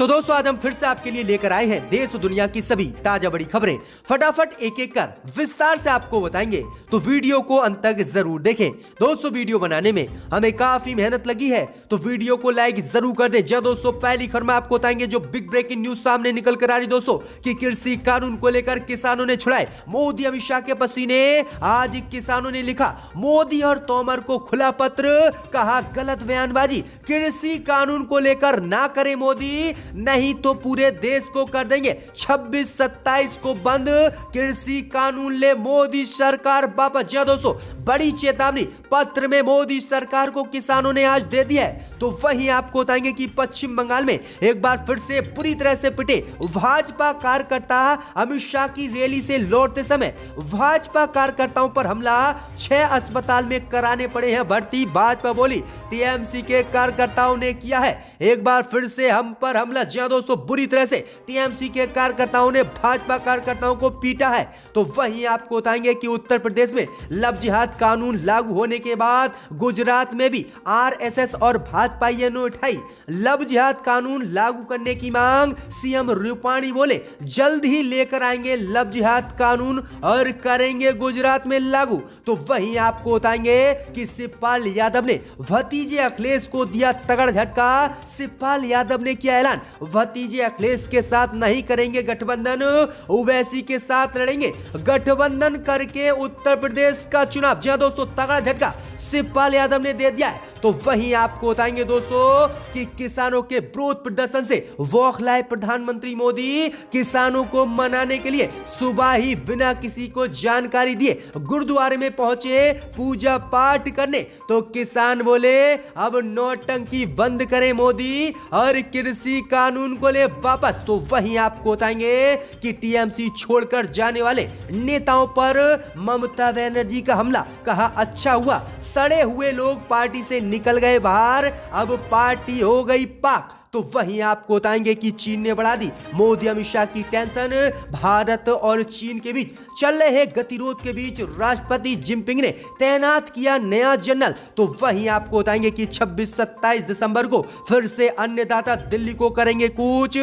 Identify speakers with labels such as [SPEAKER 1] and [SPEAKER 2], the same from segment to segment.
[SPEAKER 1] तो दोस्तों आज हम फिर से आपके लिए लेकर आए हैं देश और दुनिया की सभी ताजा बड़ी खबरें। फटाफट एक एक कर विस्तार से आपको बताएंगे, तो वीडियो को अंत तक जरूर देखें। दोस्तों वीडियो बनाने में हमें काफी मेहनत लगी है, तो वीडियो को लाइक जरूर कर दें। जब दोस्तों पहली खबर में आपको बताएंगे जो बिग ब्रेकिंग न्यूज सामने निकल कर आ रही दोस्तों कि कृषि कानून को लेकर किसानों ने छुड़ाए मोदी अमित शाह के पसीने। आज किसानों ने लिखा मोदी और तोमर को खुला पत्र, कहा गलत बयानबाजी, कृषि कानून को लेकर ना करे मोदी, नहीं तो पूरे देश को कर देंगे 26-27 को बंद, कृषि कानून ले मोदी सरकार वापस। जी दोस्तों बड़ी चेतावनी पत्र में मोदी सरकार को किसानों ने आज दे दिया है। तो वहीं आपको बताएंगे कि पश्चिम बंगाल में एक बार फिर से बुरी तरह से पिटे भाजपा कार्यकर्ता। अमित शाह की रैली से लौटते समय भाजपा कार्यकर्ताओं पर हमला, 6 अस्पताल में कराने पड़े हैं भर्ती। भाजपा बोली टीएमसी के कार्यकर्ताओं ने किया है एक बार फिर से हम पर हमला। जी दोस्तों बुरी तरह से टीएमसी के कार्यकर्ताओं ने भाजपा कार्यकर्ताओं को पीटा है। तो वहीं आपको बताएंगे कि उत्तर प्रदेश में लव जिहाद कानून लागू होने के बाद गुजरात में भी आरएसएस और भाजपा ने उठाई लव जिहाद कानून लागू करने की मांग। सीएम रूपाणी बोले जल्द ही लेकर आएंगे लव जिहाद कानून और करेंगे गुजरात में लागू। तो वहीं आपको बताएंगे कि शिवपाल यादव ने भतीजे अखिलेश को दिया तगड़ा झटका। शिवपाल यादव ने किया ऐलान, भतीजे अखिलेश के साथ नहीं करेंगे गठबंधन, ओवैसी के साथ लड़ेंगे गठबंधन करके उत्तर प्रदेश का चुनाव। जी दोस्तों तगड़ा झटका शिवपाल यादव ने दे दिया है। तो वहीं आपको बताएंगे दोस्तों कि किसानों के विरोध प्रदर्शन से बौखलाए प्रधानमंत्री मोदी। किसानों को मनाने के लिए सुबह ही बिना किसी को जानकारी दिए गुरुद्वारे में पहुंचे पूजा पाठ करने। तो किसान बोले अब नौटंकी बंद करें मोदी और कृषि कानून को ले वापस। तो वहीं आपको बताएंगे कि टीएमसी छोड़कर जाने वाले नेताओं पर ममता बनर्जी का हमला, कहा अच्छा हुआ सड़े हुए लोग पार्टी से निकल गए बाहर, अब पार्टी हो गई पाक। तो वहीं आपको बताएंगे कि चीन ने बढ़ा दी मोदी अमित शाह की टेंशन। भारत और चीन के बीच चल रहे गतिरोध के बीच राष्ट्रपति जिनपिंग ने तैनात किया नया जनरल। तो वहीं आपको बताएंगे कि 26-27 दिसंबर को फिर से अन्नदाता दिल्ली को करेंगे कूच।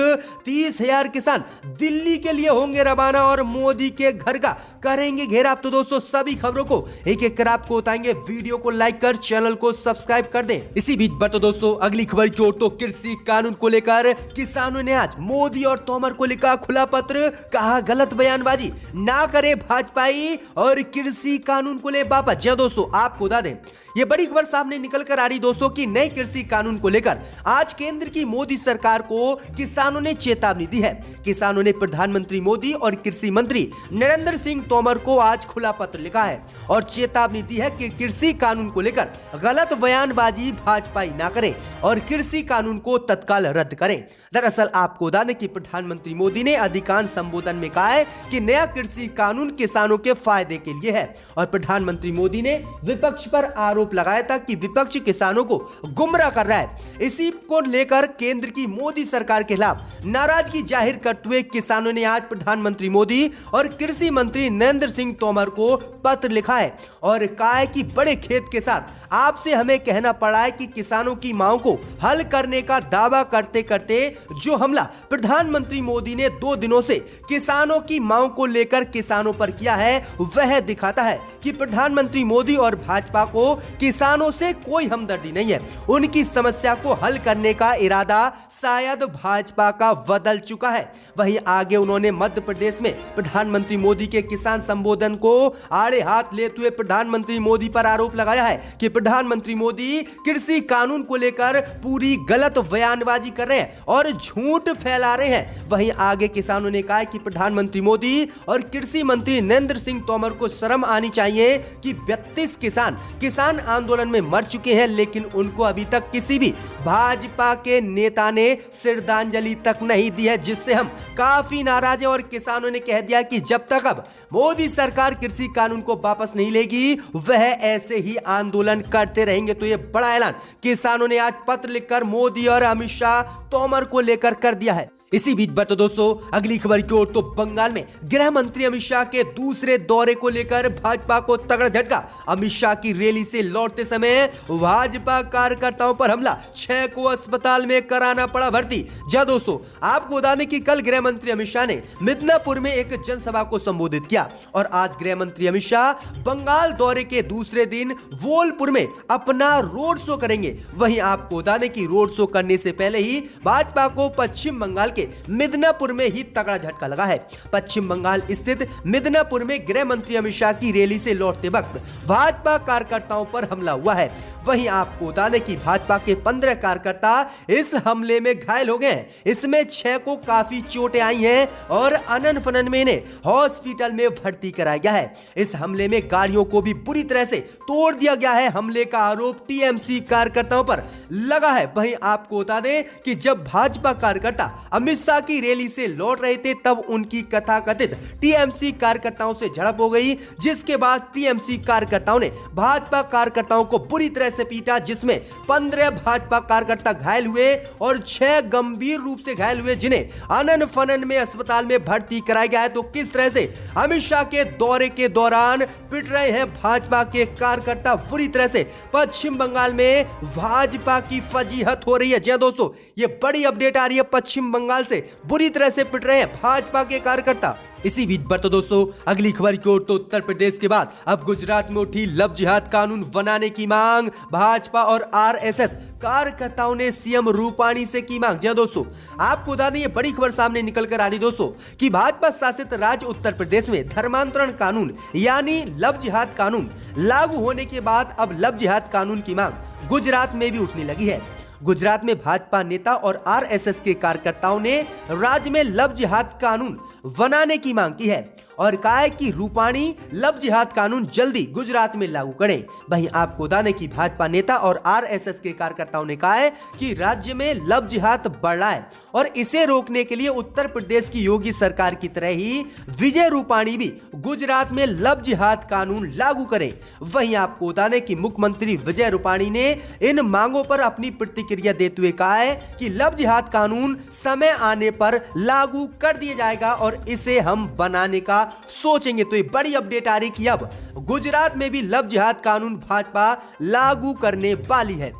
[SPEAKER 1] 30,000 किसान दिल्ली के लिए होंगे रवाना और मोदी के घर का करेंगे घेराव। तो दोस्तों सभी खबरों को एक एक कर आपको बताएंगे, वीडियो को लाइक कर चैनल को सब्सक्राइब कर दें। इसी बीच बढ़ो दोस्तों अगली खबर की ओर। तो कृषि कानून को लेकर किसानों ने आज मोदी और तोमर को लिखा खुला पत्र, कहा गलत बयानबाजी ना करे भाजपाई और कृषि कानून को ले वापस। जी दोस्तों आपको बता दें ये बड़ी खबर सामने निकल कर आ रही दोस्तों कि नए कृषि कानून को लेकर आज केंद्र की मोदी सरकार को किसानों ने चेतावनी दी है। किसानों ने प्रधानमंत्री मोदी और कृषि मंत्री नरेंद्र सिंह तोमर को आज खुला पत्र लिखा है और चेतावनी दी है कि कृषि कानून को लेकर गलत बयानबाजी भाजपाई ना करें और कृषि कानून को तत्काल रद्द करें। दरअसल आपको बता दें कि प्रधानमंत्री मोदी ने अधिकांश संबोधन में कहा है कि नया कृषि कानून किसानों के फायदे के लिए है और प्रधानमंत्री मोदी ने विपक्ष पर आरोप लगाया था कि विपक्ष किसानों को गुमराह कर रहा है। इसी को लेकर केंद्र की मोदी सरकार के खिलाफ नाराजगी जाहिर करते हुए किसानों ने आज प्रधानमंत्री मोदी और कृषि मंत्री नरेंद्र सिंह तोमर को पत्र लिखा है और कहा है कि बड़े खेद के साथ आपसे हमें कहना पड़ा है कि किसानों की मांग को हल करने का दावा करते करते जो हमला प्रधानमंत्री मोदी ने 2 दिनों से किसानों की मांग को लेकर किसानों पर किया है वह दिखाता है कि प्रधानमंत्री मोदी और भाजपा को किसानों से कोई हमदर्दी नहीं है। उनकी समस्या को हल करने का इरादा शायद भाजपा का बदल चुका है। वहीं आगे उन्होंने मध्य प्रदेश में प्रधानमंत्री मोदी के किसान संबोधन को आड़े हाथ लेते हुए प्रधानमंत्री मोदी पर आरोप लगाया है कि प्रधानमंत्री मोदी कृषि कानून को लेकर पूरी गलत बयानबाजी कर रहे हैं और झूठ फैला रहे हैं। वहीं आगे किसानों ने कहा कि प्रधानमंत्री मोदी और कृषि मंत्री नरेंद्र सिंह तोमर को शर्म आनी चाहिए कि 32 किसान आंदोलन में मर चुके हैं, लेकिन उनको अभी तक किसी भी भाजपा के नेता ने श्रद्धांजलि तक नहीं दी है, जिससे हम काफी नाराज हैं। और किसानों ने कह दिया कि जब तक अब मोदी सरकार कृषि कानून को वापस नहीं लेगी वह ऐसे ही आंदोलन करते रहेंगे। तो यह बड़ा ऐलान किसानों ने आज पत्र लिखकर मोदी और अमित शाह तोमर को लेकर कर दिया है। इसी बीच बढ़ते दोस्तों अगली खबर की ओर, तो बंगाल में गृह मंत्री अमित शाह के दूसरे दौरे को लेकर भाजपा को तगड़ा झटका। अमित शाह की रैली से लौटते समय भाजपा कार्यकर्ताओं पर हमला, 6 को अस्पताल में कराना पड़ा भर्ती। जी दोस्तों, आपको बता दें कि कल गृह मंत्री अमित शाह ने मिदनापुर में एक जनसभा को संबोधित किया और आज गृह मंत्री अमित शाह बंगाल दौरे के दूसरे दिन बोलपुर में अपना रोड शो करेंगे। वहीं आपको बता दें कि रोड शो करने से पहले ही भाजपा को पश्चिम बंगाल मिदनापुर में ही तगड़ा झटका लगा है। पश्चिम बंगाल स्थित मिदनापुर में गृह मंत्री अमित शाह की रैली से लौटते वक्त भाजपा कार्यकर्ताओं पर हमला हुआ है। वहीं आपको बता दें कि भाजपा के 15 कार्यकर्ता इस हमले में घायल हो गए हैं। इसमें 6 को काफी चोटें आई हैं और अनन फनन में इन्हें हॉस्पिटल में भर्ती कराया गया है। इस हमले में गाड़ियों को भी बुरी तरह से तोड़ दिया गया है। हमले का आरोप टीएमसी कार्यकर्ताओं पर लगा है। वहीं आपको बता दें कि जब भाजपा कार्यकर्ता अमित शाह की रैली से लौट रहे थे तब उनकी कथाकथित टीएमसी कार्यकर्ताओं से झड़प हो गई, जिसके बाद टीएमसी कार्यकर्ताओं ने भाजपा कार्यकर्ताओं को बुरी तरह से पीटा, जिसमें 15 भाजपा कार्यकर्ता घायल हुए और 6 गंभीर रूप से घायल हुए, जिन्हें अनन फनन में अस्पताल में भर्ती कराया गया है। तो किस तरह से अमित शाह के दौरे के दौरान पिट रहे हैं भाजपा के कार्यकर्ता, बुरी तरह से पश्चिम बंगाल में भाजपा की फजीहत हो रही है। जी दोस्तों, ये बड़ी अपडेट आ रही है, पश्चिम बंगाल से बुरी तरह से पिट रहे हैं भाजपा के कार्यकर्ता। इसी बीच बढ़ते दोस्तों अगली खबर की ओर, तो उत्तर प्रदेश के बाद अब गुजरात में उठी लव जिहाद कानून बनाने की मांग। भाजपा और आरएसएस कार्यकर्ताओं ने सीएम रूपाणी से की मांग। जी दोस्तों, आपको बता दें ये बड़ी खबर सामने निकल कर आ रही दोस्तों कि भाजपा शासित राज्य उत्तर प्रदेश में धर्मांतरण कानून यानी लव जिहाद कानून लागू होने के बाद अब लव जिहाद कानून की मांग गुजरात में भी उठने लगी है। गुजरात में भाजपा नेता और आरएसएस के कार्यकर्ताओं ने राज्य में लव जिहाद कानून बनाने की मांग की है और कहा है कि रूपाणी लव जिहाद कानून जल्दी गुजरात में लागू करें। वहीं आपको बता दें कि भाजपा नेता और आरएसएस के कार्यकर्ताओं ने कहा है कि राज्य में लव जिहाद बढ़ रहा है और इसे रोकने के लिए उत्तर प्रदेश की योगी सरकार की तरह ही विजय रूपाणी भी गुजरात में लव जिहाद कानून लागू करें। वहीं आपको बता दें कि मुख्यमंत्री विजय रूपाणी ने इन मांगों पर अपनी प्रतिक्रिया देते हुए कहा है कि लव जिहाद कानून समय आने पर लागू कर दिया जाएगा और इसे हम बनाने का सोचेंगे। तो ये बड़ी अपडेट आ रही कि अब गुजरात में भी लव जिहाद कानून भाजपा लागू करने वाली है।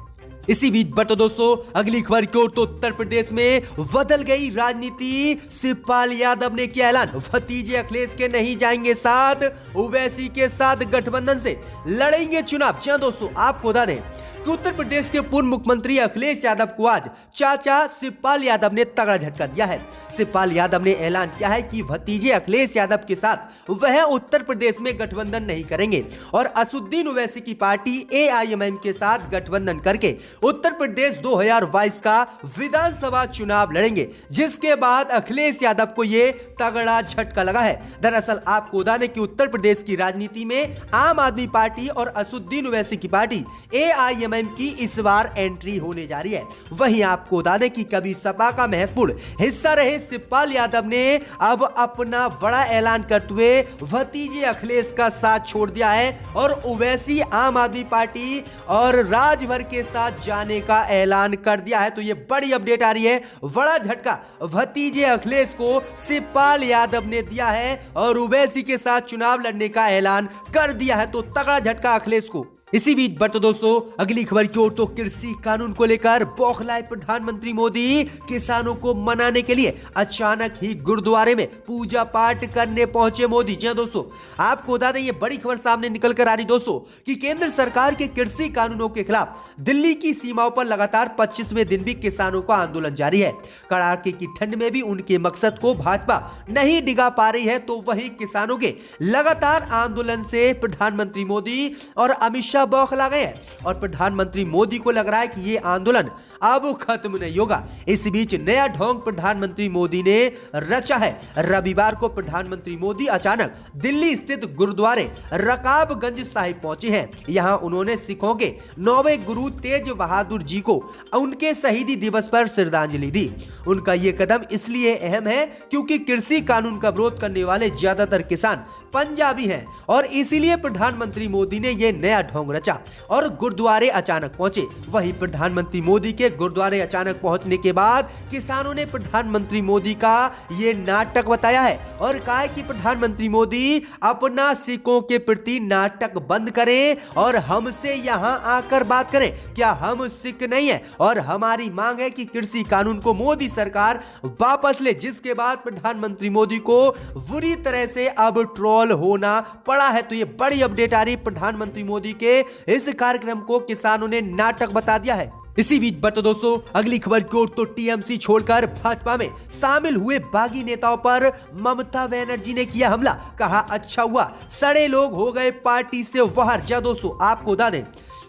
[SPEAKER 1] इसी बीच बढ़ते दोस्तों अगली खबर की ओर, तो उत्तर प्रदेश में बदल गई राजनीति। शिवपाल यादव ने किया ऐलान, भतीजे अखिलेश के नहीं जाएंगे साथ, ओवैसी के साथ गठबंधन से लड़ेंगे चुनाव। जी दोस्तों, आपको बता दें कि उत्तर प्रदेश के पूर्व मुख्यमंत्री अखिलेश यादव को आज चाचा शिवपाल यादव ने तगड़ा झटका दिया है। शिवपाल यादव ने ऐलान किया है कि भतीजे अखिलेश यादव के साथ वह उत्तर प्रदेश में गठबंधन नहीं करेंगे और असुद्दीन ओवैसी की पार्टी एआईएमआईएम के साथ गठबंधन करके उत्तर प्रदेश 2022 का विधानसभा चुनाव लड़ेंगे, जिसके बाद अखिलेश यादव को यह तगड़ा झटका लगा है। दरअसल आपको बता दें कि उत्तर प्रदेश की राजनीति में आम आदमी पार्टी और असुद्दीन ओवैसी की पार्टी एआईएमआईएम की इस बार एंट्री होने जा रही है। वहीं आपको बता दें कि कभी सपा का महत्वपूर्ण हिस्सा रहे शिवपाल यादव ने अब अपना बड़ा ऐलान करते हुए भतीजे अखिलेश का साथ छोड़ दिया है और ओवैसी आम आदमी पार्टी और राजभर के साथ जाने का ऐलान कर दिया है। तो ये बड़ी अपडेट आ रही है, बड़ा झटका भतीजे अखिलेश को शिवपाल यादव ने दिया है और ओवैसी के साथ चुनाव लड़ने का ऐलान कर दिया है। तो तगड़ा झटका अखिलेश को। इसी बीच बढ़ते दोस्तों अगली खबर की ओर, तो कृषि कानून को लेकर बौखलाए प्रधानमंत्री मोदी। किसानों को मनाने के लिए अचानक ही गुरुद्वारे में पूजा पाठ करने पहुंचे मोदी। जी दोस्तों, आपको बता दें ये बड़ी खबर सामने निकल कर आ रही दोस्तों कि केंद्र सरकार के कृषि कानूनों के खिलाफ दिल्ली की सीमाओं पर लगातार 25वें दिन भी किसानों का आंदोलन जारी है। कड़ाके की ठंड में भी उनके मकसद को भाजपा नहीं डिगा पा रही है। तो वही किसानों के लगातार आंदोलन से प्रधानमंत्री मोदी और अमित शाह बौखला गए हैं और प्रधानमंत्री मोदी को लग रहा है कि ये आंदोलन अब खत्म नहीं होगा। इस बीच नया ढोंग प्रधानमंत्री मोदी ने रचा है। रविवार को प्रधानमंत्री मोदी अचानक दिल्ली स्थित गुरुद्वारे रकाबगंज साहिब पहुंचे हैं। यहां उन्होंने सिखों के 9वें गुरु तेज बहादुर जी को उनके शहीदी दिवस पर श्रद्धांजलि दी। उनका ये कदम इसलिए अहम है क्योंकि कृषि कानून का विरोध करने वाले ज्यादातर किसान पंजाबी हैं और इसीलिए प्रधानमंत्री मोदी ने ये नया ढोंग रचा और गुरुद्वारे अचानक पहुंचे। वहीं प्रधानमंत्री मोदी के गुरुद्वारे अचानक पहुंचने के बाद किसानों ने प्रधानमंत्री मोदी का ये नाटक बताया है और कहा है कि प्रधानमंत्री मोदी अपना सिखों के प्रति नाटक बंद करें और हमसे यहां आकर बात करें। क्या हम सिख नहीं है? और हमारी मांग है कि कृषि कानून को मोदी सरकार वापस ले। जिसके बाद प्रधानमंत्री मोदी को बुरी तरह से अब ट्रोल होना पड़ा है। तो ये बड़ी अपडेट आ रही, प्रधानमंत्री मोदी के इस कार्यक्रम को किसानों ने नाटक बता दिया है। इसी बीच बढ़ते दोस्तों अगली खबर की ओर, तो टीएमसी छोड़कर भाजपा में शामिल हुए बागी नेताओं पर ममता बनर्जी ने किया हमला। कहा अच्छा हुआ सड़े लोग हो गए पार्टी से बाहर। जा दोस्तों आपको बता दें,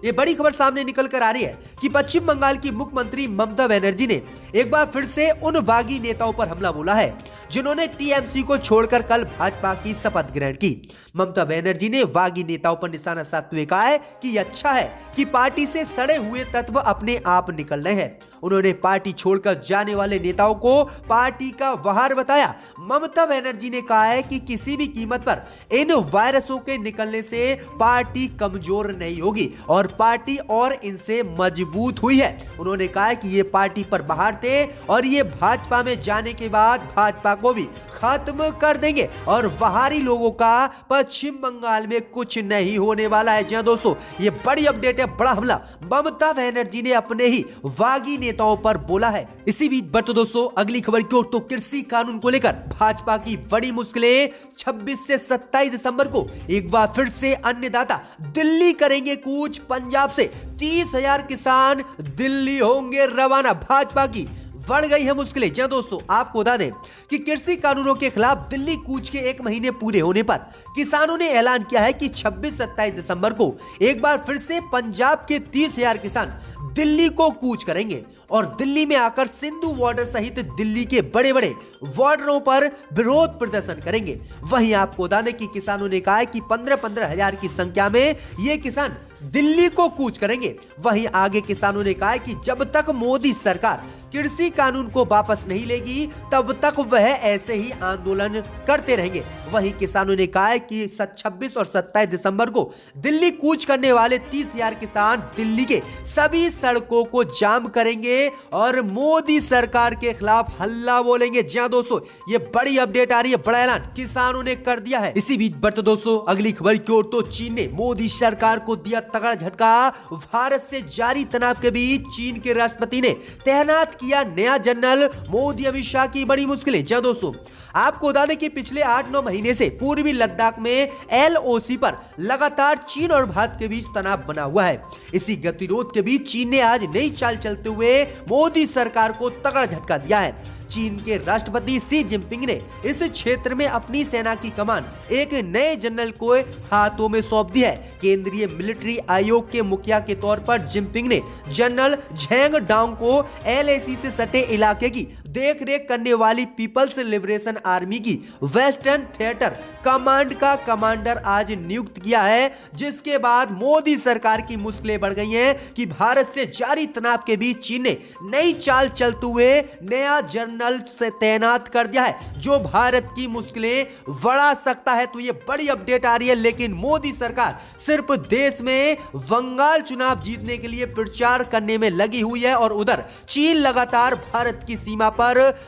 [SPEAKER 1] ये बड़ी खबर सामने निकल कर आ रही है कि पश्चिम बंगाल की मुख्यमंत्री ममता बनर्जी ने एक बार फिर से उन बागी नेताओं पर हमला बोला है जिन्होंने टीएमसी को छोड़कर कल भाजपा की शपथ ग्रहण की। ममता बनर्जी ने बागी नेताओं पर निशाना साधते हुए कहा है कि अच्छा है कि पार्टी से सड़े हुए तत्व अपने आप निकल रहे हैं। उन्होंने पार्टी छोड़कर जाने वाले नेताओं को पार्टी का वहार बताया। ममता बनर्जी ने कहा है कि किसी भी कीमत पर इन वायरसों के निकलने से पार्टी कमजोर नहीं होगी और पार्टी और इनसे मजबूत हुई है। उन्होंने कहा है कि ये पार्टी पर बाहर थे और ये भाजपा में जाने के बाद भाजपा को भी खत्म कर देंगे और बाहरी लोगों का पश्चिम बंगाल में कुछ नहीं होने वाला है। जी हां दोस्तों, ये बड़ी अपडेट है, बड़ा हमला ममता बनर्जी ने अपने ही बागी नेताओं पर बोला है। इसी बीच बढ़ते दोस्तों अगली खबर की ओर, तो कृषि कानून को लेकर भाजपा की बड़ी मुश्किलें। 26 से 27 दिसंबर को एक बार फिर से अन्नदाता दिल्ली करेंगे कूच। पंजाब से 30,000 किसान दिल्ली होंगे रवाना। भाजपा की बढ़ गई है मुश्किलें। जी दोस्तों आपको बता दें कि कृषि कानूनों के खिलाफ दिल्ली कूच के 1 महीने पूरे होने पर किसानों ने ऐलान किया है कि 26-27 दिसंबर को एक बार फिर से पंजाब के 30,000 किसान दिल्ली को कूच करेंगे और दिल्ली में आकर सिंधु बॉर्डर सहित दिल्ली के बड़े बड़े बॉर्डरों पर विरोध प्रदर्शन करेंगे। वहीं आपको बता दें कि किसानों ने कहा है कि 15-15 हजार की संख्या में ये किसान दिल्ली को कूच करेंगे। वहीं आगे किसानों ने कहा है कि जब तक मोदी सरकार कृषि कानून को वापस नहीं लेगी तब तक वह ऐसे ही आंदोलन करते रहेंगे। वहीं किसानों ने कहा है कि 26 और 27 दिसंबर को दिल्ली कूच करने वाले 30,000 किसान दिल्ली के सभी सड़कों को जाम करेंगे और मोदी सरकार के खिलाफ हल्ला बोलेंगे। जी हां दोस्तों, ये बड़ी अपडेट आ रही है, बड़ा ऐलान किसानों ने कर दिया है। इसी बीच बढ़ते दोस्तों अगली खबर की ओर, तो चीन ने मोदी सरकार को दिया तगड़ा झटका। भारत से जारी तनाव के बीच चीन के राष्ट्रपति ने तैनात किया नया जनरल। मोदी अमित शाह की बड़ी मुश्किलें। जी दोस्तों आपको बता दें कि पिछले 8-9 महीने से पूर्वी लद्दाख में LOC पर लगातार चीन और भारत के बीच तनाव बना हुआ है। इसी गतिरोध के बीच चीन ने आज नई चाल चलते हुए मोदी सरकार को तगड़ा झटका दिया है। चीन के राष्ट्रपति शी जिनपिंग ने इस क्षेत्र में अपनी सेना की कमान एक नए जनरल को हाथों में सौंप दी है। केंद्रीय मिलिट्री आयोग के मुखिया के तौर पर जिनपिंग ने जनरल झेंग डांग को LAC से सटे इलाके की देखरेख करने वाली पीपल्स लिबरेशन आर्मी की वेस्टर्न थिएटर कमांड का कमांडर आज नियुक्त किया है। जिसके बाद मोदी सरकार की मुश्किलें बढ़ गई हैं कि भारत से जारी तनाव के बीच चीन ने नई चाल चलते हुए नया जनरल से तैनात कर दिया है जो भारत की मुश्किलें बढ़ा सकता है। तो ये बड़ी अपडेट आ रही है, लेकिन मोदी सरकार सिर्फ देश में बंगाल चुनाव जीतने के लिए प्रचार करने में लगी हुई है और उधर चीन लगातार भारत की सीमा पर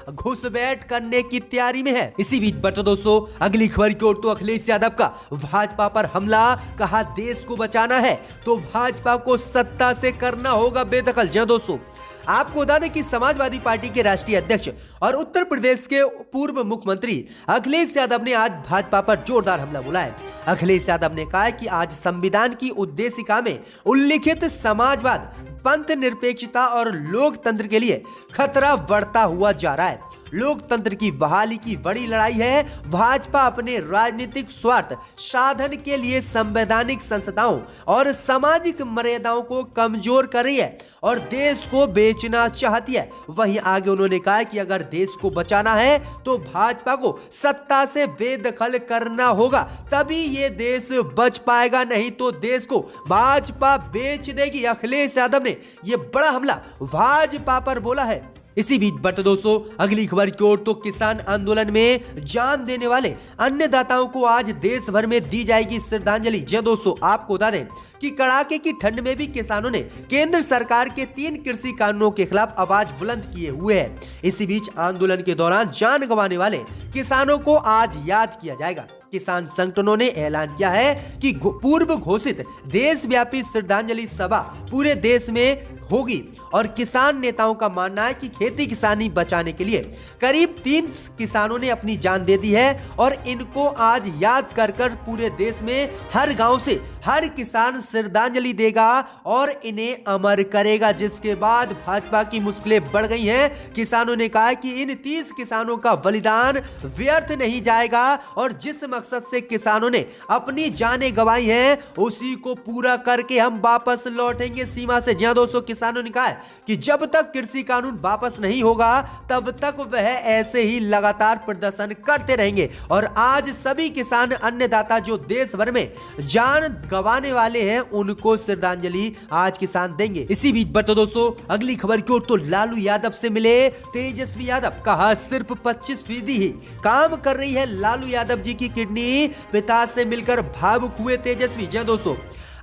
[SPEAKER 1] घुसपैठ करने की तैयारी में है। इसी बीच बढ़ते दोस्तों अगली खबर की ओर, तो अखिलेश यादव का भाजपा पर हमला। कहा देश को बचाना है तो भाजपा को सत्ता से करना होगा बेदखल। जी दोस्तों आपको बता दें कि समाजवादी पार्टी के राष्ट्रीय अध्यक्ष और उत्तर प्रदेश के पूर्व मुख्यमंत्री अखिलेश यादव ने आज भाजपा पर जोरदार हमला बोला है। अखिलेश यादव ने कहा है कि आज संविधान की उद्देशिका में उल्लिखित समाजवाद, पंथ निरपेक्षता और लोकतंत्र के लिए खतरा बढ़ता हुआ जा रहा है। लोकतंत्र की बहाली की बड़ी लड़ाई है। भाजपा अपने राजनीतिक स्वार्थ साधन के लिए संवैधानिक संस्थाओं और सामाजिक मर्यादाओं को कमजोर कर रही है और देश को बेचना चाहती है। वहीं आगे उन्होंने कहा कि अगर देश को बचाना है तो भाजपा को सत्ता से बेदखल करना होगा, तभी ये देश बच पाएगा, नहीं तो देश को भाजपा बेच देगी। अखिलेश यादव ने यह बड़ा हमला भाजपा पर बोला है। इसी बीच बढ़ते दोस्तों अगली खबर की ओर, तो किसान आंदोलन में जान देने वाले अन्नदाताओं को आज देश भर में दी जाएगी श्रद्धांजलि। जी दोस्तों, आपको बता दें कि कड़ाके की ठंड में भी किसानों ने केंद्र सरकार के 3 कृषि कानूनों के खिलाफ आवाज बुलंद किए हुए है। इसी बीच आंदोलन के दौरान जान गंवाने वाले किसानों को आज याद किया जाएगा। किसान संगठनों ने ऐलान किया है कि पूर्व घोषित देशव्यापी श्रद्धांजलि सभा पूरे देश में होगी और किसान नेताओं का मानना है कि खेती किसानी बचाने के लिए करीब 3 किसानों ने अपनी जान दे दी है और इनको आज याद कर कर पूरे देश में हर गांव से हर किसान श्रद्धांजलि देगा और इन्हें अमर करेगा। जिसके बाद भाजपा की मुश्किलें बढ़ गई हैं। किसानों ने कहा कि इन 30 किसानों का बलिदान व्यर्थ नहीं जाएगा और जिस मकसद से किसानों ने अपनी जानें गंवाई हैं उसी को पूरा करके हम वापस लौटेंगे सीमा से। जी दोस्तों, किसानों ने कहा है कि जब तक कृषि कानून वापस नहीं होगा तब तक वह ऐसे ही लगातार प्रदर्शन करते रहेंगे। और आज सभी किसान अन्नदाता जो देश भर में जान गंवाने वाले हैं उनको श्रद्धांजलि आज किसान देंगे। इसी बीच बढ़ते दोस्तों अगली खबर की ओर, तो लालू यादव से मिले तेजस्वी यादव। कहा सिर्फ 25% ही काम कर रही है लालू यादव जी की किडनी। पिता से मिलकर भावुक हुए तेजस्वी। जी दोस्तों,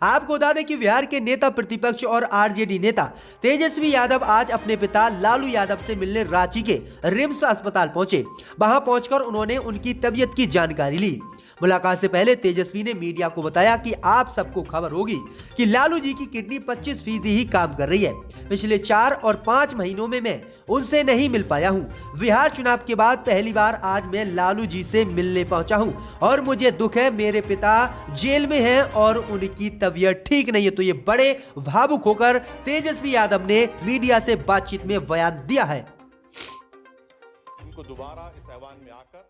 [SPEAKER 1] आपको बता दें कि बिहार के नेता प्रतिपक्ष और आरजेडी नेता तेजस्वी यादव आज अपने पिता लालू यादव से मिलने रांची के रिम्स अस्पताल पहुंचे। वहां पहुंचकर उन्होंने उनकी तबीयत की जानकारी ली। मुलाकात से पहले तेजस्वी ने मीडिया को बताया कि आप सबको खबर होगी कि लालू जी की किडनी 25% ही काम कर रही है। पिछले 4 और 5 महीनों में मैं उनसे नहीं मिल पाया हूं। बिहार चुनाव के बाद पहली बार आज मैं लालू जी से मिलने पहुंचा हूं और मुझे दुख है, मेरे पिता जेल में हैं और उनकी तबीयत ठीक नहीं है। तो ये बड़े भावुक होकर तेजस्वी यादव ने मीडिया से बातचीत में बयान दिया है।
[SPEAKER 2] उनको दोबारा इस ऐवान में आकर